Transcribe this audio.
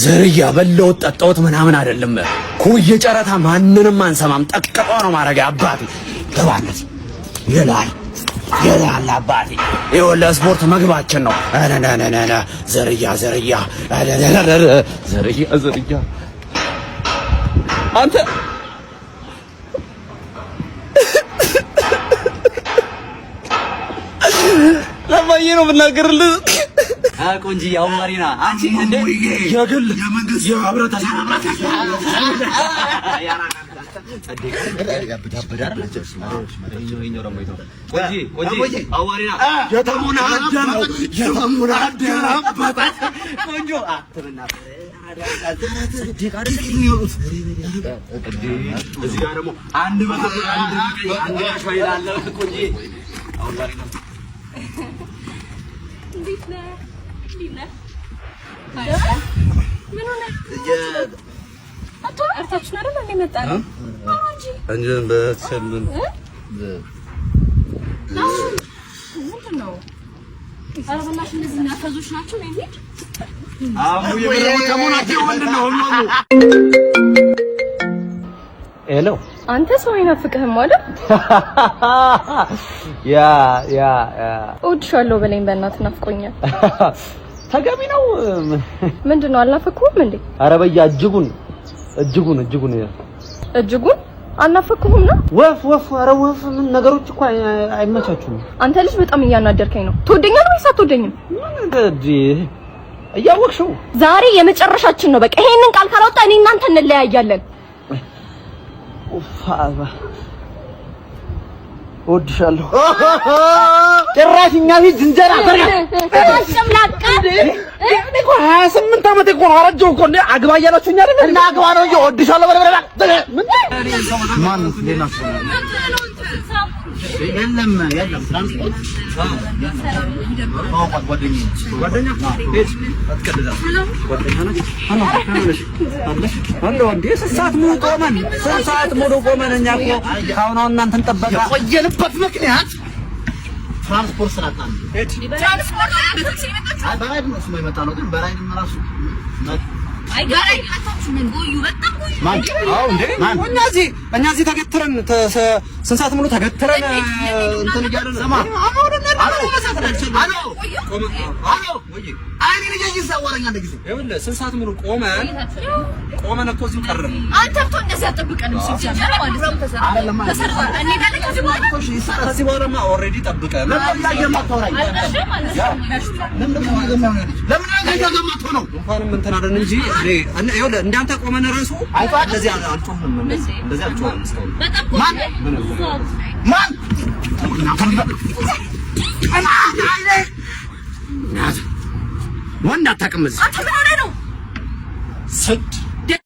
ዘርያ በለው ጠጣውት ምናምን አይደለም ኩዬ ጨረታ ማንንም አንሰማም ጠቅቀጣ ነው ማረጋ አባቴ ገባለት ይላል አባቴ ይወለ ስፖርት መግባችን ነው አናናናና ዘርያ ዘርያ አንተ ለማዬ ነው ብናገርልህ ቆንጂ ያው ማሪና አንቺ እንደ የግል የመንግስት የህብረት ምን ሆነ? አርታችን አይደል እንዴ መጣን? አንጀን በሰምን ምንድን ነው? ኧረ በእናትሽ እነዚህ ናፈዞች ናቸው እንዴ? የብረው ከሞናቸው ምንድነው? ሄሎ አንተ ሰው አይናፍቅህም አይደል? ያ እወድሻለሁ በለኝ በእናትህ ናፍቆኛል። ተገቢ ነው። ምንድነው አልናፈቅኩም እንዴ? ኧረ በያ እጅጉን አልናፈቅኩም ነው? ወፍ ኧረ ወፍ ምን ነገሮች እኮ አይመቻቹም። አንተ ልጅ በጣም እያናደርከኝ ነው። ትወደኛለህ ወይስ አትወደኝም? ምን እንግዲ እያወቅሽው ዛሬ የመጨረሻችን ነው። በቃ ይሄንን ቃል ካላወጣ እኔ እናንተ እንለያያለን። እወድሻለሁ ጭራሽ እኛ ቤት ዝንጀራ አሽምላቃ እኮ 28 ዓመት እኮ አረጀው እኮ እንዴ አግባ እያላችሁኝ አይደል? እና አግባ ነው እንጂ እወድሻለሁ በለበለ ማን ሌላ ሰው የለም ትራንስፖርት ጓደኛ ሰዓት ሙሉ ቆመን እኛ እኮ አሁን እናንተን ጠበቃ ቆየንበት ምክንያት ትራንስፖርት ስላጣን ትራንስፖርት በራይድ ነው ስሙ የመጣለው ግን በራይድ ራሱ በራይድ አታውቁም እንጎዩ በጣም እኛ እዚህ ተገትረን ስንት ሰዓት ሙሉ ተገትረን እንትን እያለን ሰማ ስንት ሰዓት ሙሉ ቆመን እኮ እዚሁ ቀረን። አንተ ብቶ እንደዚህ አጠብቀንም ሲጀመር ማለት ነው ተሰርቷል። እኔ ጋር ከዚህ በኋላማ ኦልሬዲ ጠብቀን እንኳንም እንትን አይደል እንጂ ይኸውልህ እንዳንተ ቆመን እራሱ እንደዚህ አልጮህንም። እንደዚህ አልጮህንም እስካሁን ማን ወንድ አታውቅም እዚህ አንተ ምን ሆነህ ነው? ስድ